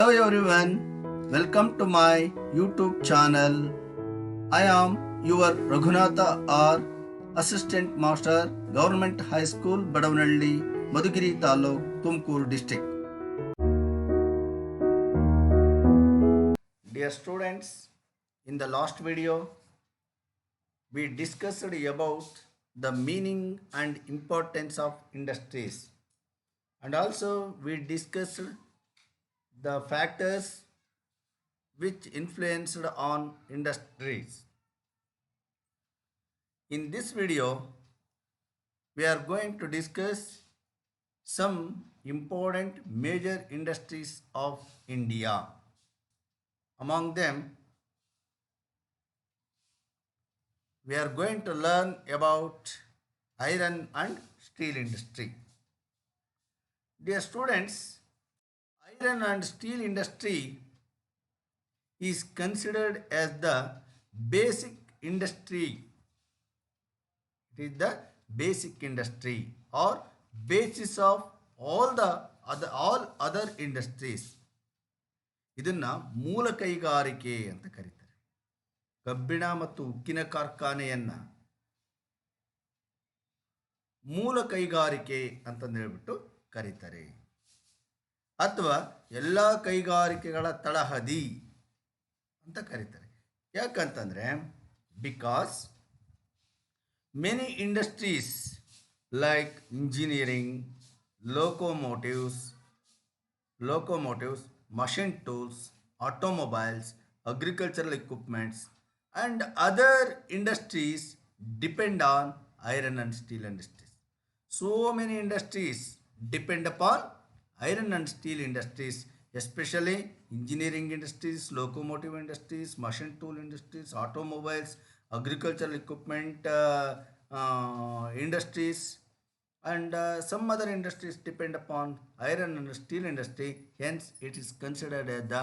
Hello everyone, welcome to my YouTube channel. I am your Raghunatha R, Assistant Master, Government High School, Badavanalli, Madhugiri Taluk, Tumkur District. Dear students, in the last video, we discussed about the meaning and importance of industries, and also we discussed the factors which influenced on industries. In this video, we are going to discuss some important major industries of India. Among them, we are going to learn about iron and steel industry. Dear students, iron and steel industry is considered as the basic industry. It is the basic industry or basis of all other industries. ಇದನ್ನ ಮೂಲ ಕೈಗಾರಿಕೆ ಅಂತ ಕರೀತಾರೆ. ಕಬ್ಬಿಣ ಮತ್ತು ಉಕ್ಕಿನ ಕಾರ್ಖಾನೆಯನ್ನ ಮೂಲ ಕೈಗಾರಿಕೆ ಅಂತಂದು ಹೇಳ್ಬಿಟ್ಟು ಕರೀತಾರೆ, ಅಥವಾ ಎಲ್ಲ ಕೈಗಾರಿಕೆಗಳ ತಳಹದಿ ಅಂತ ಕರೀತಾರೆ. ಯಾಕಂತಂದ್ರೆ because many industries like engineering, locomotives, machine tools, automobiles, agricultural equipments, and other industries depend on iron and steel industries. So many industries depend upon iron and steel industries, especially engineering industries, locomotive industries, machine tool industries, automobiles, agricultural equipment industries, and some other industries depend upon iron and steel industry. Hence it is considered as the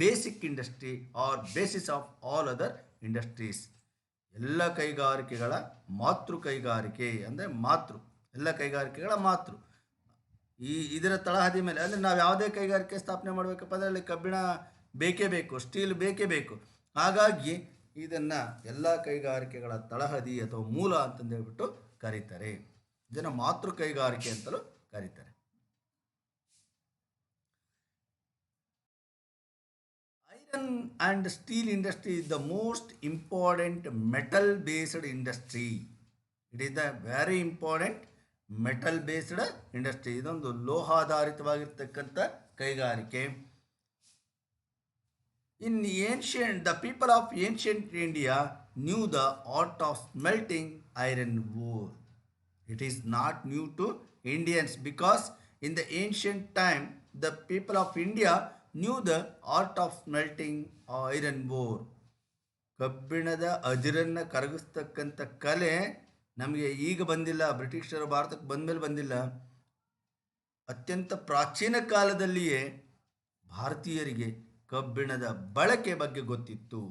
basic industry or basis of all other industries. ಎಲ್ಲ ಕೈಗಾರಿಕೆಗಳ ಮಾತೃ ಕೈಗಾರಿಕೆ ಅಂದರೆ ಎಲ್ಲ ಕೈಗಾರಿಕೆಗಳ ಇದರ ತಳಹದಿ ಮೇಲೆ ಅಂದರೆ ನಾವು ಯಾವುದೇ ಕೈಗಾರಿಕೆ ಸ್ಥಾಪನೆ ಮಾಡಬೇಕಪ್ಪ ಅಂದರೆ ಕಬ್ಬಿಣ ಬೇಕೇ ಬೇಕು, ಸ್ಟೀಲ್ ಬೇಕೇ ಬೇಕು. ಹಾಗಾಗಿ ಇದನ್ನು ಎಲ್ಲ ಕೈಗಾರಿಕೆಗಳ ತಳಹದಿ ಅಥವಾ ಮೂಲ ಅಂತಂದು ಹೇಳ್ಬಿಟ್ಟು ಕರೀತಾರೆ. ಇದನ್ನು ಮಾತೃ ಕೈಗಾರಿಕೆ ಅಂತಲೂ ಕರೀತಾರೆ. Iron and steel industry is the most important metal based industry. It is the very important metal based industry. ಇದೊಂದು ಲೋಹಾಧಾರಿತವಾಗಿರ್ತಕ್ಕಂಥ ಕೈಗಾರಿಕೆ. In the people of ancient India knew the art of smelting iron ore. It is not new to Indians because in the ancient time the people of India knew the art of smelting iron ore. ಕಬ್ಬಿಣದ ಅದಿರನ್ನು ಕರಗಿಸ್ತಕ್ಕಂಥ ಕಲೆ ನಮಗೆ ಈಗ ಬಂದಿಲ್ಲ, ಬ್ರಿಟಿಷರು ಭಾರತಕ್ಕೆ ಬಂದಮೇಲೆ ಬಂದಿಲ್ಲ. ಅತ್ಯಂತ ಪ್ರಾಚೀನ ಕಾಲದಲ್ಲಿಯೇ ಭಾರತೀಯರಿಗೆ ಕಬ್ಬಿಣದ ಬಳಕೆ ಬಗ್ಗೆ ಗೊತ್ತಿತ್ತು.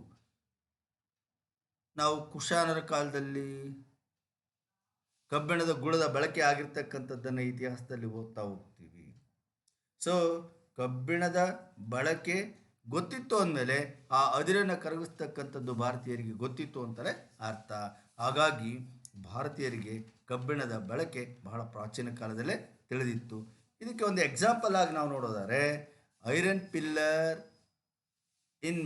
ನಾವು ಕುಶಾನರ ಕಾಲದಲ್ಲಿ ಕಬ್ಬಿಣದ ಗುಳದ ಬಳಕೆ ಆಗಿರ್ತಕ್ಕಂಥದ್ದನ್ನು ಇತಿಹಾಸದಲ್ಲಿ ಓದ್ತಾ ಹೋಗ್ತೀವಿ. ಸೊ ಕಬ್ಬಿಣದ ಬಳಕೆ ಗೊತ್ತಿತ್ತು ಅಂದಮೇಲೆ ಆ ಅದಿರನ್ನು ಕರಗಿಸ್ತಕ್ಕಂಥದ್ದು ಭಾರತೀಯರಿಗೆ ಗೊತ್ತಿತ್ತು ಅಂತಲೇ ಅರ್ಥ. ಹಾಗಾಗಿ ಭಾರತೀಯರಿಗೆ ಕಬ್ಬಿಣದ ಬಳಕೆ ಬಹಳ ಪ್ರಾಚೀನ ಕಾಲದಲ್ಲೇ ತಿಳಿದಿತ್ತು. ಇದಕ್ಕೆ ಒಂದು ಎಕ್ಸಾಂಪಲ್ ಆಗಿ ನಾವು ನೋಡೋದಾದ್ರೆ ಐರನ್ ಪಿಲ್ಲರ್ ಇನ್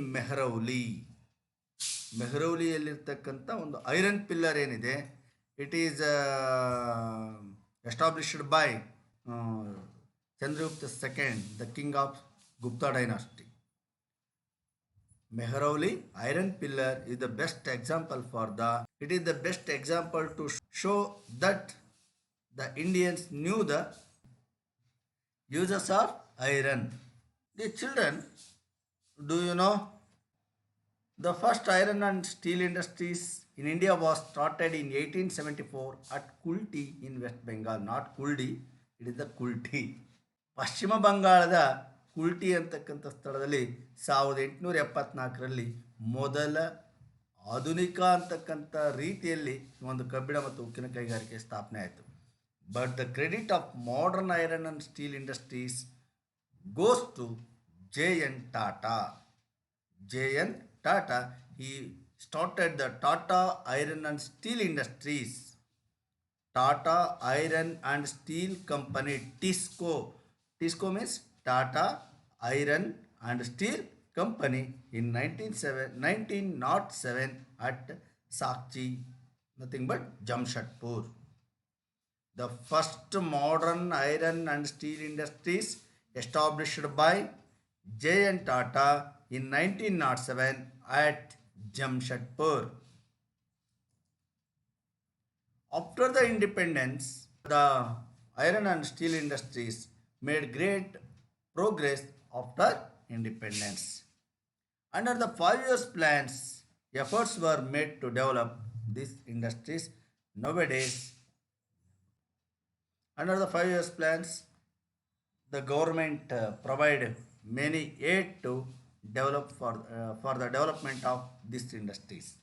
ಮೆಹರೌಲಿಯಲ್ಲಿರ್ತಕ್ಕಂಥ ಒಂದು ಐರನ್ ಪಿಲ್ಲರ್ ಏನಿದೆ, it is established by Chandragupta second, the king of Gupta dynasty. Mehrauli iron pillar is the best example it is the best example to show that the Indians knew the uses of iron. The children, do you know the first iron and steel industries in India was started in 1874 at Kulti in West Bengal. Not Kuldi, it is the Kulti. ಪಶ್ಚಿಮ ಬಂಗಾಳದ ಕುಲ್ಟಿ ಅಂತಕ್ಕಂಥ ಸ್ಥಳದಲ್ಲಿ 1874ರಲ್ಲಿ ಮೊದಲ ಆಧುನಿಕ ಅಂತಕ್ಕಂಥ ರೀತಿಯಲ್ಲಿ ಒಂದು ಕಬ್ಬಿಣ ಮತ್ತು ಉಕ್ಕಿನ ಕೈಗಾರಿಕೆ ಸ್ಥಾಪನೆ ಆಯಿತು. But the credit of modern iron and steel industries goes to J.N. Tata. J.N. Tata, he started the Tata Iron and Steel Industries. Tata Iron and Steel Company, TISCO. TISCO means Tata Iron and Steel Company in 1907 at Sakchi, nothing but Jamshedpur. The first modern iron and steel industries established by J.N. Tata in 1907 at Jamshedpur. After the independence, the iron and steel industries made great progress after independence. Under the 5 years plans, efforts were made to develop these industries. Nowadays, under the 5 years plans, the government provide many aid to develop for the development of these industries.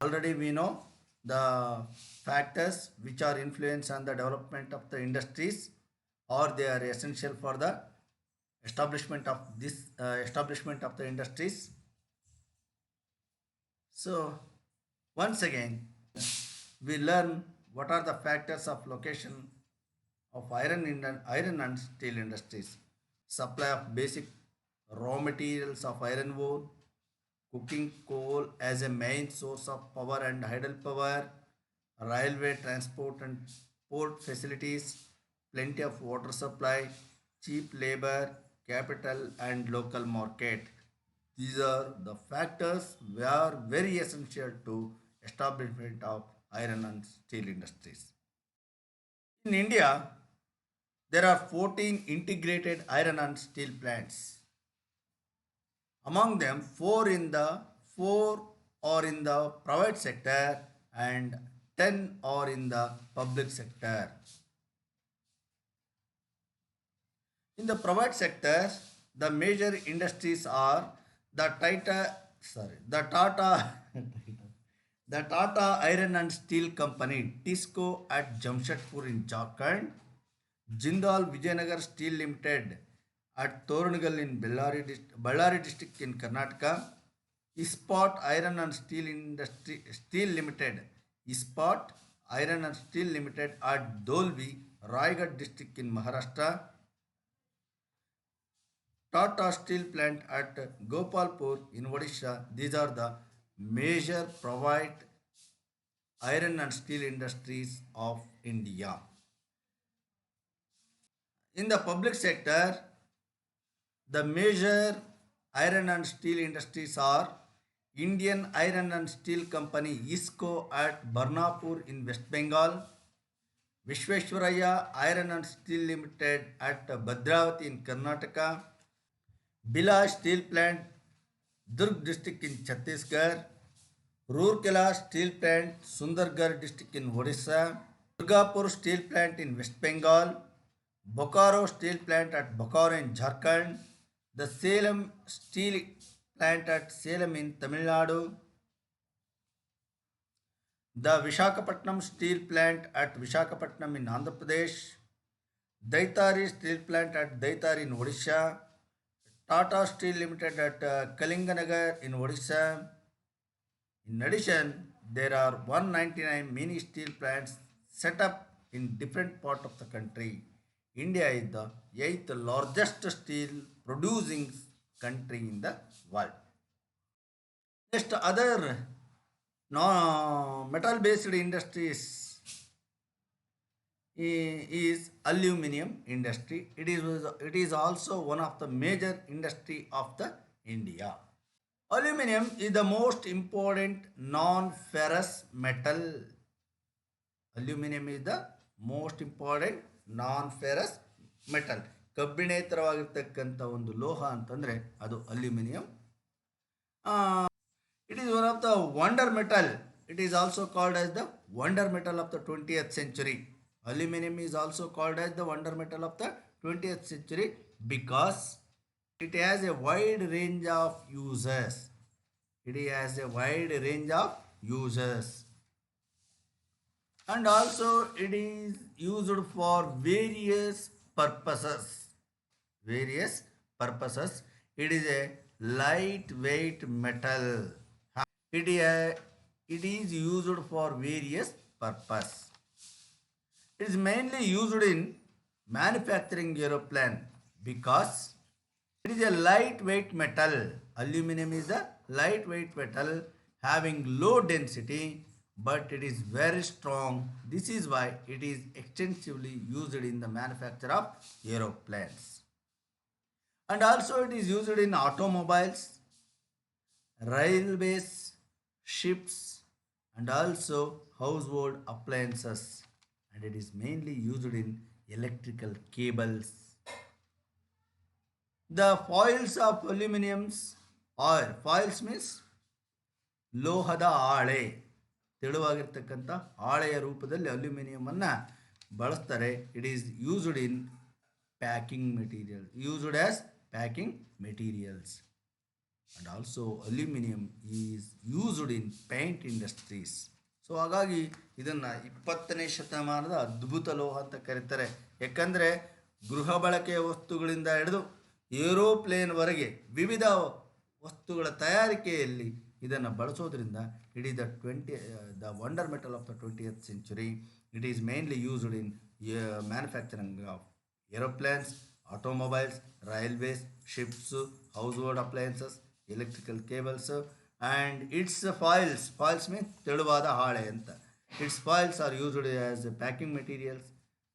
Already we know the factors which are influence on the development of the industries, or they are essential for the establishment of the industries. So once again, we learn what are the factors of location of iron and steel industries. Supply of basic raw materials of iron ore, cooking coal as a main source of power and hydel power, railway transport and port facilities, plenty of water supply, cheap labor, capital and local market. These are the factors which are very essential to establishment of iron and steel industries. In India, there are 14 integrated iron and steel plants. Among them, four are in the private sector and 10 are in the public sector. In the private sector, the major industries are the Tata the Tata Iron and Steel Company, TISCO at Jamshedpur in Jharkhand, Jindal Vijayanagar Steel Limited at Torangal in Ballari district in Karnataka, Ispat Iron and Steel Limited, Ispat Iron and Steel Limited at Dolvi, Raigad district in Maharashtra, Tata Steel Plant at Gopalpur in Odisha. These are the major private iron and steel industries of India. In the public sector, the major iron and steel industries are Indian Iron and Steel Company ISCO at Barnapur in West Bengal, Vishweshwaraya Iron and Steel Limited at Bhadravati in Karnataka, Bila Steel Plant, Durg district in Chhattisgarh, Rourkela Steel Plant, Sundargarh district in Odisha, Durgapur Steel Plant in West Bengal, Bokaro Steel Plant at Bokaro in Jharkhand, the Salem Steel Plant at Salem in Tamil Nadu, the Vishakhapatnam Steel Plant at Vishakhapatnam in Andhra Pradesh, Daitari Steel Plant at Daitari in Odisha, Tata Steel Limited at Kalinganagar in Odisha. In addition, there are 199 mini steel plants set up in different parts of the country. India is the eighth largest steel producing country in the world. Next, other metal based industries is aluminum industry. It is also one of the major industry of the India. Aluminum is the most important non-ferrous metal. Aluminum is the most important non-ferrous metal. ಕಬ್ಬಿಣೇತರವಾಗಿರ್ತಕ್ಕಂಥ ಒಂದು ಲೋಹ ಅಂತಂದರೆ ಅದು aluminium. It is one of the wonder metal. It is also called as the wonder metal of the 20th century. Aluminum is also called as the wonder metal of the 20th century because it has a wide range of uses. It has a wide range of uses. And also it is used for various purposes. Various purposes. It is a lightweight metal. It is used for various purpose. It is mainly used in manufacturing aeroplane because it is a lightweight metal. Aluminum is a lightweight metal having low density but it is very strong. This is why it is extensively used in the manufacture of aeroplanes. And also it is used in automobiles, railways, ships, and also household appliances. And it is mainly used in electrical cables. The foils of aluminums or foils means ಲೋಹದ ಹಾಳೆ ತೆಳುವಾಗಿರ್ತಕ್ಕಂಥ ಹಾಳೆಯ ರೂಪದಲ್ಲಿ ಅಲ್ಯೂಮಿನಿಯಮನ್ನು ಬಳಸ್ತಾರೆ. It is used in packing material used as packing materials and also aluminium is used in paint industries. So ಹಾಗಾಗಿ ಇದನ್ನು 20ನೇ ಶತಮಾನದ ಅದ್ಭುತ ಲೋಹ ಅಂತ ಕರೀತಾರೆ. ಯಾಕಂದರೆ ಗೃಹ ಬಳಕೆಯ ವಸ್ತುಗಳಿಂದ ಹಿಡಿದು ಏರೋಪ್ಲೇನ್ವರೆಗೆ ವಿವಿಧ ವಸ್ತುಗಳ ತಯಾರಿಕೆಯಲ್ಲಿ ಇದನ್ನು ಬಳಸೋದ್ರಿಂದ it is the wonder metal of the 20th century. It is mainly used in manufacturing of aeroplanes, automobiles, railways, ships, household appliances, electrical cables and its foils means ತೆಳುವಾದ ಹಾಳೆ ಅಂತ. Its foils are used as packing materials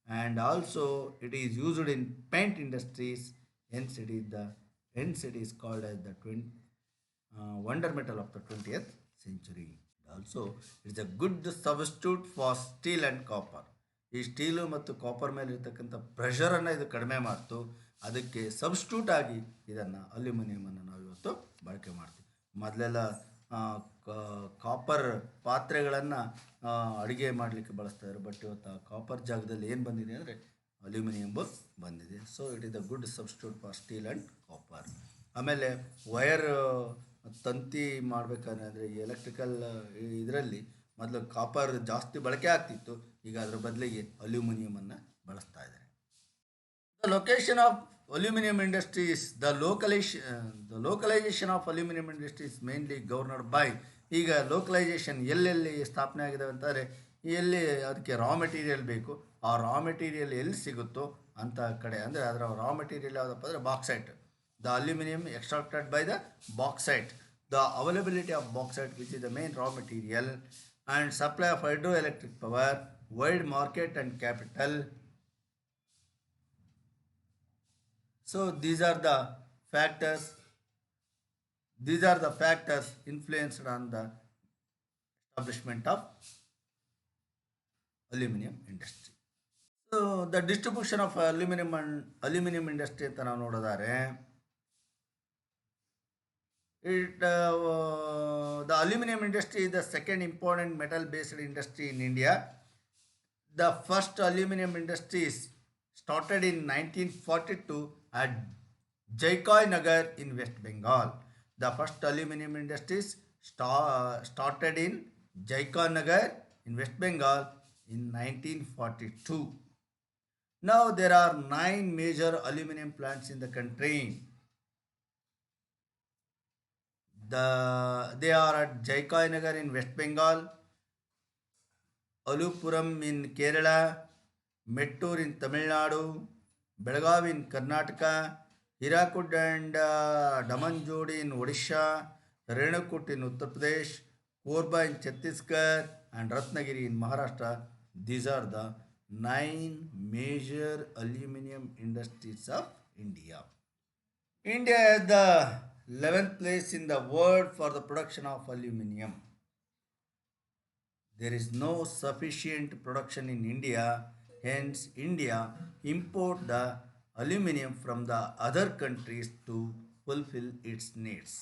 and also it is used in paint industries. Hence it is called as the wonder metal of the 20th century. Also, it is a good substitute for steel and copper. ಈ steel ಮತ್ತು copper ಮೇಲೆ ಇರ್ತಕ್ಕಂಥ ಪ್ರೆಷರನ್ನು ಇದು ಕಡಿಮೆ ಮಾಡ್ತು. ಅದಕ್ಕೆ substitute ಆಗಿ ಇದನ್ನು ಅಲ್ಯೂಮಿನಿಯಮನ್ನು ನಾವು ಇವತ್ತು ಬಳಕೆ ಮಾಡ್ತೀವಿ. ಮೊದಲೆಲ್ಲ ಕಾಪರ್ ಪಾತ್ರೆಗಳನ್ನು ಅಡುಗೆ ಮಾಡಲಿಕ್ಕೆ ಬಳಸ್ತಾಯಿದ್ರು. ಬಟ್ ಇವತ್ತು ಕಾಪರ್ ಜಾಗದಲ್ಲಿ ಏನು ಬಂದಿದೆ ಅಂದರೆ ಅಲ್ಯೂಮಿನಿಯಂ ಬಂದಿದೆ. So it is the good substitute for steel and copper. ಆಮೇಲೆ ವಯರ್ ತಂತಿ ಮಾಡಬೇಕಾದ್ರೆ ಅಂದರೆ ಎಲೆಕ್ಟ್ರಿಕಲ್ ಇದರಲ್ಲಿ ಮೊದಲು ಕಾಪರ್ ಜಾಸ್ತಿ ಬಳಕೆ ಆಗ್ತಿತ್ತು. ಈಗ ಅದರ ಬದಲಿಗೆ ಅಲ್ಯೂಮಿನಿಯಮನ್ನು ಬಳಸ್ತಾ ಇದ್ದಾರೆ. The location of aluminium industries the localisation of aluminium industries mainly governed by. ಈಗ ಲೋಕಲೈಸೇಷನ್ ಎಲ್ಲೆಲ್ಲಿ ಸ್ಥಾಪನೆ ಆಗಿದೆ ಅಂತಂದರೆ ಎಲ್ಲಿ ಅದಕ್ಕೆ ರಾ ಮೆಟೀರಿಯಲ್ ಬೇಕು, ಆ ರಾ ಮೆಟೀರಿಯಲ್ ಎಲ್ಲಿ ಸಿಗುತ್ತೋ ಅಂಥ ಕಡೆ. ಅಂದರೆ ಅದರ ರಾ ಮೆಟೀರಿಯಲ್ ಯಾವುದಪ್ಪ ಅಂದರೆ bauxite. The aluminium extracted by the bauxite. The availability of bauxite which is the main raw material and supply of hydro electric power, wide market and capital. So these are the factors influenced on the establishment of aluminum industry. So the distribution of aluminum industry ಅಂತ ನಾವು ನೋಡೋದಾದ್ರೆ the aluminum industry is the second important metal based industry in India. The first aluminum industries started in 1942 at Jaikai Nagar in West Bengal. The first aluminum industries started in Jaikai Nagar in West Bengal in 1942. Now there are 9 major aluminum plants in the country. They are at Jaikai Nagar in West Bengal, Alupuram in Kerala, Mettur in Tamil Nadu, Belagavi in Karnataka, Hirakud and Damanjodi in Odisha, Renakut in Uttar Pradesh, Korba in Chhattisgarh and Ratnagiri in Maharashtra. These are the 9 major aluminum industries of India. India is the 11th place in the world for the production of aluminum. There is no sufficient production in India, hence India import the aluminum from the other countries to fulfill its needs.